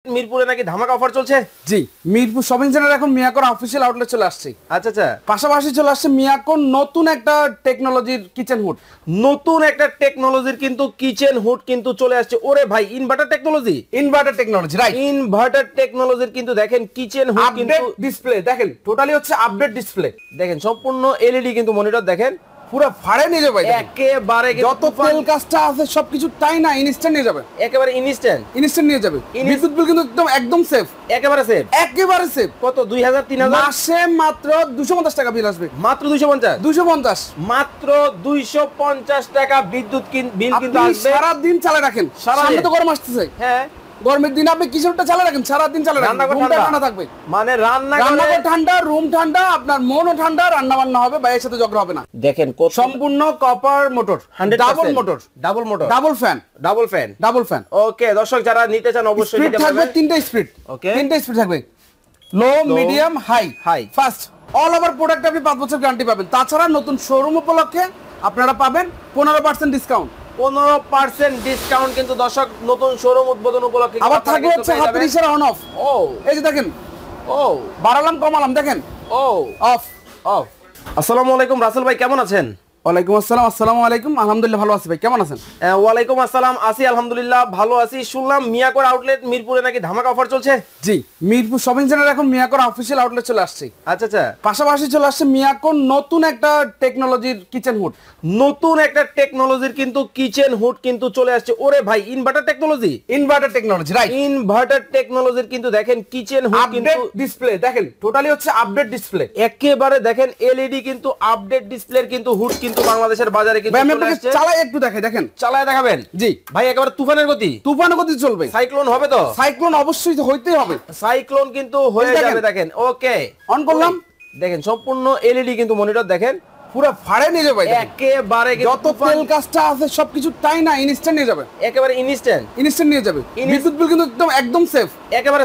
মিরপুরে নাকি ধামাকা অফার চলছে। জি, মিরপুর শপিং সেন্টার এখন মিয়াকোর অফিশিয়াল আউটলেট চলে আসছে। আচ্ছা, পাশাপাশি চলে আসছে মিয়াকোর নতুন একটা টেকনোলজির কিচেন হুড। নতুন একটা টেকনোলজির কিন্তু কিচেন হুড কিন্তু চলে আসছে। ওরে ভাই, ইনভার্টার টেকনোলজি, রাইট। ইনভার্টার টেকনোলজির কিন্তু দেখেন কিচেন হুড কিন্তু ডিসপ্লে দেখেন, টোটালি হচ্ছে আপডেট ডিসপ্লে। দেখেন সম্পূর্ণ এলইডি কিন্তু মনিটর দেখেন, পুরো ফাড়ে নিয়ে যাবে একেবারে যত তেল কাজটা আছে সবকিছু তাই না, ইনস্ট্যান্ট নিয়ে যাবে, একেবারে ইনস্ট্যান্ট নিয়ে যাবে। বিদ্যুৎ বিল কিন্তু একদম সেফ, একেবারে সেফ। কত 2000 3000 মাসে মাত্র 250 টাকা বিল আসবে। মাত্র 250 মাত্র 250 টাকা বিদ্যুৎ বিল কিন্তু আসবে। সারা দিন চালিয়ে রাখেন, সামনে তো গরম আসতেছে। হ্যাঁ, গরমের দিনে আপনি কিচেনটা চালিয়ে রাখেন, সারা দিন চালিয়ে রাখেন, রুমটা ঠান্ডা থাকবে। মানে রান্নাঘর ঠান্ডা, রুম ঠান্ডা, আপনার মনও ঠান্ডা, রান্না বান্না হবে, বাইরের সাথে ঝগড়া হবে না। দেখেন সম্পূর্ণ copper motor, double fan. Okay দর্শক, যারা নিতে চান অবশ্যই নিতে পারবেন। থাকবে তিনটা স্পিড, থাকবে low, medium, high. First all over product আপনি 5 বছর গ্যারান্টি পাবেন। তাছাড়া নতুন শোরুম উপলক্ষে আপনারা পাবেন 15% ডিসকাউন্ট। 15% ডিসকাউন্ট কিন্তু দর্শক নতুন শোরুম উদ্বোধন উপলক্ষে। আবার থাকবে হচ্ছে হাতের ইশারা অন অফ। এই যে দেখেন, বাড়ালাম কমালাম, দেখেন অফ। আসসালামু আলাইকুম রাসেল ভাই, কেমন আছেন? ওয়ালাইকুম আসসালাম। আসসালামু আলাইকুম। আলহামদুলিল্লাহ ভালো আছি ভাই, কেমন আছেন? ওয়ালাইকুম আসসালাম, আছি আলহামদুলিল্লাহ ভালো আছি। শুনলাম মিয়াকোর আউটলেট মিরপুরে নাকি ধামাকা অফার চলছে। জি, মিরপুর শপিং সেন্টার এখন মিয়াকোর অফিশিয়াল আউটলেট চলে আসছে। আচ্ছা, পাশাপাশি চলে আসছে মিয়াকোর নতুন একটা টেকনোলজির কিচেন হুড। নতুন একটা টেকনোলজির কিন্তু কিচেন হুড কিন্তু চলে আসছে। ওরে ভাই, ইনভার্টার টেকনোলজি, রাইট। ইনভার্টার টেকনোলজির কিন্তু দেখেন কিচেন হুড কিন্তু ডিসপ্লে দেখেন, টোটালি হচ্ছে আপডেট ডিসপ্লে। একেবারে দেখেন এলইডি কিন্তু আপডেট ডিসপ্লের কিন্তু হুড কিন্তু বাংলাদেশের বাজারে কিন্তু চলে আসছে। চালাই একটু দেখেন, চালায় দেখাবেন? জি ভাই, একেবারে তুফানের গতি চলবে। সাইক্লোন হবে তো? সাইক্লোন অবশ্যই হইতেই হবে, সাইক্লোন কিন্তু হয়ে যাবে। দেখেন, ওকে অন করলাম, দেখেন সম্পূর্ণ এলইডি কিন্তু মনিটর দেখেন, পুরো ফাড়ে নিয়ে যাবে একেবারে যত তেল কাজটা আছে সবকিছু তাই না, ইনস্ট্যান্ট নিয়ে যাবে, একেবারে ইনস্ট্যান্ট নিয়ে যাবে। বিদ্যুৎ বিল কিন্তু একদম সেফ, একেবারে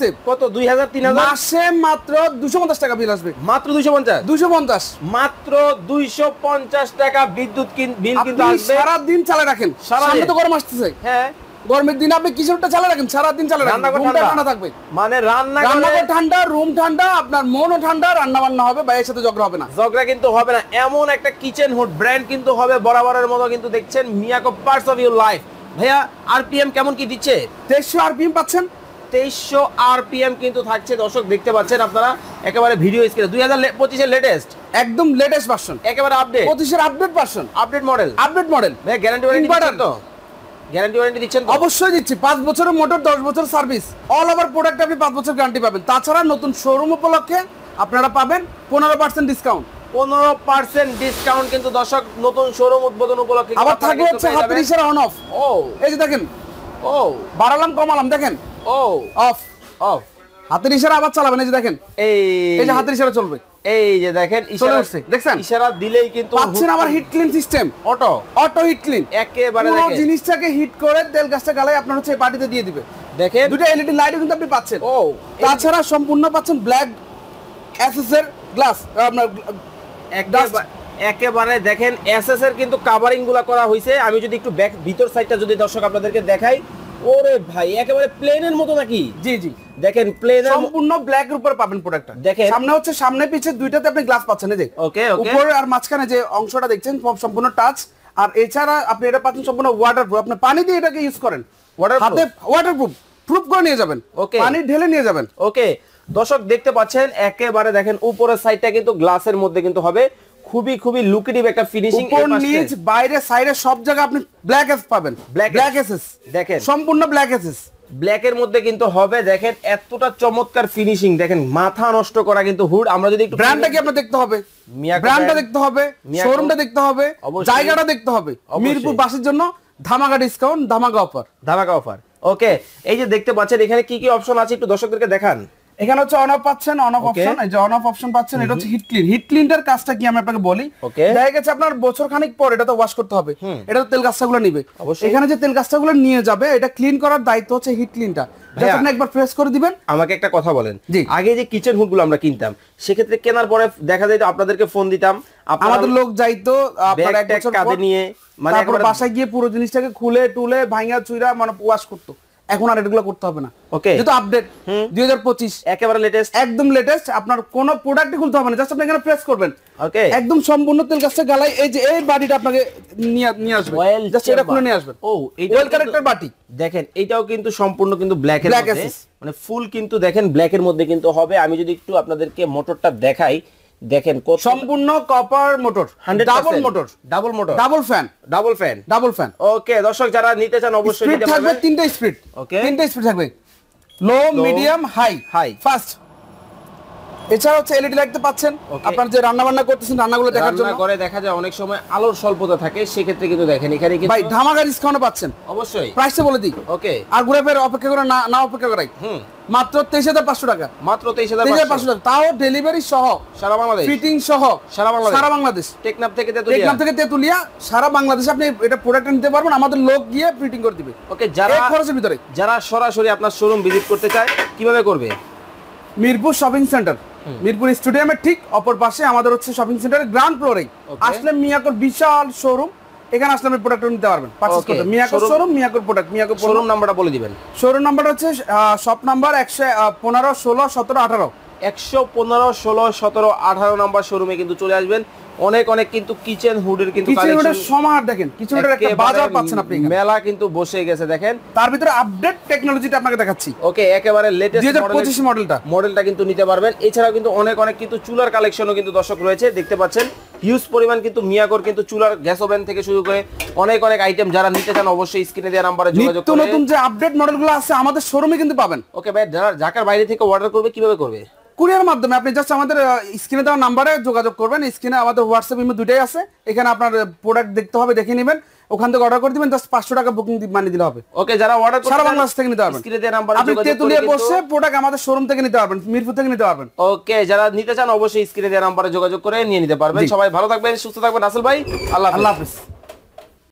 সেফ। কত 2000 3000 মাসে মাত্র 250 টাকা বিল আসবে। মাত্র 250 মাত্র 250 টাকা বিদ্যুৎ বিল কিন্তু আসবে। সারা দিন চালিয়ে রাখেন, সামনে তো গরম আসতেছে। হ্যাঁ, গরমের দিনে আপনি কিচেনটা চালিয়ে রাখেন, সারা দিন চালিয়ে রাখেন, রুমটা ঠান্ডা থাকবে। মানে রান্নাঘর ঠান্ডা, রুম ঠান্ডা, আপনার মনও ঠান্ডা, রান্না বান্না হবে, বাইরের সাথে ঝগড়া হবে না। কিন্তু হবে না, এমন একটা কিচেন হুড ব্র্যান্ড কিন্তু হবে বরাবরের মতো। কিন্তু দেখছেন Miyako parts of your life. ভাইয়া, আরপিএম কেমন কি দিচ্ছে? 2300 আরপিএম পাচ্ছেন। 2300 আরপিএম কিন্তু থাকছে। দর্শক দেখতে পাচ্ছেন আপনারা একেবারে ভিডিও স্ক্রিনে 2025 এর লেটেস্ট, একদম লেটেস্ট ভার্সন, একেবারে আপডেট 25 এর আপডেট ভার্সন, আপডেট মডেল। ভাই, গ্যারান্টি ওয়ারেন্টি দিচ্ছেন তো? অবশ্যই দিচ্ছি। 5 বছরের মোটর, 10 বছর সার্ভিস, অল ওভার প্রোডাক্ট আপনি 5 বছর গ্যারান্টি পাবেন। তাছাড়া নতুন শোরুম উপলক্ষে আপনারা পাবেন 15% ডিসকাউন্ট। 15% ডিসকাউন্ট কিন্তু দর্শক নতুন শোরুম উদ্বোধন উপলক্ষে। আবার থাকবে হচ্ছে হাতের ইশারা অন অফ। এই যে দেখেন, বাড়ালাম কমালাম, দেখেন অফ। হাতের ইশারা আবার চালাবেন, এই যে দেখেন, এই যে হাতের ইশারা চলবে। এই যে দেখেন ইশারা হচ্ছে, দেখছেন ইশারা দিলেই কিন্তু পাচ্ছেন আবার hit clean system, auto hit clean. একেবারে পুরো দেখেন জিনিসটাকে হিট করে তেল গাছটা গালায় আপনার হচ্ছে পার্টিতে দিয়ে দিবে। দেখেন দুটো এলইডি লাইটও কিন্তু আপনি পাচ্ছেন। তাছাড়া সম্পূর্ণ পাচ্ছেন ব্ল্যাক এসএস এর গ্লাস, আপনার একেবারে দেখেন এসএস এর কিন্তু কাভারিং গুলা করা হয়েছে। আমি যদি একটু ব্যাক ভিতর সাইডটা যদি দর্শক আপনাদেরকে দেখাই, ওরে ভাই একেবারে প্লেনের মতো নাকি? জি দেখেন, প্লেন সম্পূর্ণ ব্ল্যাক এর উপর পাবেন প্রোডাক্টটা। দেখেন সামনে হচ্ছে, সামনে পিছে দুইটাতে আপনি গ্লাস পাচ্ছেন, এই যে ওকে উপরে আর মাঝখানে যে অংশটা দেখছেন সম্পূর্ণ টাচ। আর এছাড়া আপনি এটা পাচ্ছেন সম্পূর্ণ ওয়াটারপ্রুফ। আপনি পানি দিয়ে এটাকে ইউজ করেন, হাতে ওয়াটারপ্রুফ করে নিয়ে যাবেন, পানি ঢেলে নিয়ে যাবেন। ওকে দর্শক দেখতে পাচ্ছেন একেবারে দেখেন উপরের সাইডটা কিন্তু গ্লাসের মধ্যে কিন্তু হবে। খুবই লুকেটিভ একটা ফিনিশিং। উপর নিচ বাইরে সাইডে সব জায়গায় আপনি ব্ল্যাক এস পাবেন, ব্ল্যাক এসএস। দেখেন সম্পূর্ণ ব্ল্যাক এসএস, ব্ল্যাক এর মধ্যে কিন্তু হবে। দেখেন এতটা চমৎকার ফিনিশিং, দেখেন মাথা নষ্ট করা কিন্তু হুড। আমরা যদি একটু ব্র্যান্ডটা কি আপনার দেখতে হবে, ব্র্যান্ডটা দেখতে হবে, শোরুমটা দেখতে হবে, জায়গাটা দেখতে হবে। মিরপুর বাসের জন্য ধামাকা ডিসকাউন্ট, ধামাকা অফার। ওকে, এই যে দেখতে পাচ্ছেন এখানে কি কি অপশন আছে একটু দর্শকদেরকে দেখান। এখানে হচ্ছে অন অফ পাচ্ছেন, অন অফ অপশন, এই যে অন অফ অপশন পাচ্ছেন। এটা হচ্ছে হিট ক্লিন। হিট ক্লিনটার কাজটা কি আমি আপনাকে বলি। দেখা গেছে আপনার বছর খানিক পর এটা তো ওয়াশ করতে হবে, এটা তো তেল গাছটাগুলো নিবে। এখানে যে তেল গাছটাগুলো নিয়ে যাবে, এটা ক্লিন করার দায়িত্ব হচ্ছে হিট ক্লিনটা। যখন একবার প্রেস করে দিবেন। আমাকে একটা কথা বলেন, আগে যে কিচেন হুড গুলো আমরা কিনতাম, সেক্ষেত্রে কেনার পরে দেখা যায় আপনাদেরকে ফোন দিতাম, আমাদের লোক যাইতো আপনার এক বছর কাঁধে নিয়ে, মানে একবার বাসায় গিয়ে পুরো জিনিসটাকে খুলে টুলে ভাঙা চুইরা মানে ওয়াশ করতো। এখন আর এগুলো করতে হবে না। ওকে, যেহেতু আপডেট 2025 একেবারে লেটেস্ট, একদম লেটেস্ট, আপনার কোন প্রোডাক্টই খুলতে হবে না, জাস্ট আপনি এখানে প্রেস করবেন। ওকে, একদম সম্পূর্ণ তেল গাছটা গালায় এই যে এই বাটিটা আপনাকে নিয়ে আসবে, জাস্ট এটা খুলে নিয়ে আসবেন। ও এইটা ওয়েল কানেক্টর বাটি দেখেন, এটাও কিন্তু সম্পূর্ণ কিন্তু ব্ল্যাক এর মধ্যে, মানে ফুল কিন্তু দেখেন ব্ল্যাক এর মধ্যে কিন্তু হবে। আমি যদি একটু আপনাদেরকে মোটরটা দেখাই, দেখেন সম্পূর্ণ copper motor, double motor, double fan. Okay দর্শক, যারা নিতে চান অবশ্যই নিতে পারবেন। থাকবে তিনটা স্পিড, ওকে, তিনটা স্পিড থাকবে, লো, মিডিয়াম, হাই, ফাস্ট। এছাড়া হচ্ছে এলইডি লাইট পাচ্ছেন, আপনার যে রান্না বান্না করতেছেন রান্নাগুলো দেখার জন্য। রান্না করে দেখা যায় অনেক সময় আলোর স্বল্পতা থাকে, সেক্ষেত্রে কিন্তু দেখেন এখানে কিন্তু ভাই ধামাকা ডিসকাউন্ট পাচ্ছেন। অবশ্যই প্রাইসটা বলে দিই, ওকে, আর ঘুরে ফের অপেক্ষা করে না অপেক্ষা করাই, মাত্র 23,500 টাকা, মাত্র 23,500 টাকা, তাও ডেলিভারি সহ সারা বাংলাদেশ, ফিটিং সহ সারা বাংলাদেশ। টেকনাফ থেকে তেতুলিয়া সারা বাংলাদেশে আপনি এটা প্রোডাক্ট নিতে পারবেন, আমাদের লোক গিয়ে ফিটিং করে দিবে। ওকে, যারা খরচের ভিতরে, যারা সরাসরি আপনার শোরুম ভিজিট করতে চায় কিভাবে করবে? মিরপুর শপিং সেন্টার, মিরপুর স্টেডিয়ামের ঠিক অপর পাশে আমাদের হচ্ছে শপিং সেন্টারের গ্রাউন্ড ফ্লোরে আসলে মিয়াকোর বিশাল শোরুম, এখানে আসলে আপনি প্রোডাক্ট নিতে পারবেন, পারচেজ করতে। মিয়াকোর শোরুম, মিয়াকোর প্রোডাক্ট, মিয়াকোর শোরুম নাম্বারটা বলে দিবেন। শোরুম নাম্বার হচ্ছে শপ নাম্বার 115, 16, 17, 18, 115, 16, 17, 18 নাম্বার শোরুমে কিন্তু চলে আসবেন। অনেক কিন্তু কিচেন হুডের কিন্তু কালেকশন সমাহার দেখেন, কিচেন হুডের একটা বাজার পাচ্ছেন আপনি, মেলা কিন্তু বসে গেছে দেখেন। তার ভিতরে আপডেট টেকনোলজিটা আপনাকে দেখাচ্ছি। ওকে, একেবারে লেটেস্ট 2025 মডেলটা কিন্তু নিতে পারবেন। এছাড়াও কিন্তু অনেক কিন্তু চুলার কালেকশনও কিন্তু দর্শক রয়েছে, দেখতে পাচ্ছেন হিউজ পরিমাণ কিন্তু মিয়াকোর কিন্তু চুলার গ্যাস ওভেন থেকে শুরু করে অনেক আইটেম, যারা নিতে চান অবশ্যই স্ক্রিনে দেওয়া নম্বরে যোগাযোগ করে। নতুন যে আপডেট মডেলগুলো আছে আমাদের শোরুমে কিন্তু পাবেন। ওকে ভাই, যারা ঢাকার বাইরে থেকে অর্ডার করবে কিভাবে করবে? কুরিয়ার মাধ্যমে। আপনি জাস্ট আমাদের স্ক্রিনে দেওয়া নাম্বারে যোগাযোগ করবেন, স্ক্রিনে আমাদের হোয়াটসঅ্যাপ ইমো দুটাই আছে, এখানে আপনার প্রোডাক্ট দেখতে হবে, দেখে নেবেন, ওখান থেকে অর্ডার করে দিবেন, জাস্ট 500 টাকা বুকিং মানিয়ে দিলে হবে। ওকে, যারা অর্ডার করতে সারা বাংলাদেশ থেকে নিতে পারবেন, স্ক্রিনে দেওয়া নম্বরে আপনি তেতুলিয়া বসে প্রোডাক্ট আমাদের শোরুম থেকে নিতে পারবেন, মিরপুর থেকে নিতে পারবেন। ওকে, যারা নিতে চান অবশ্যই স্ক্রিনে দেওয়া নম্বরে যোগাযোগ করে নিয়ে নিতে পারবেন। সবাই ভালো থাকবেন, সুস্থ থাকবেন। রাসেল ভাই, আল্লাহ হাফেজ।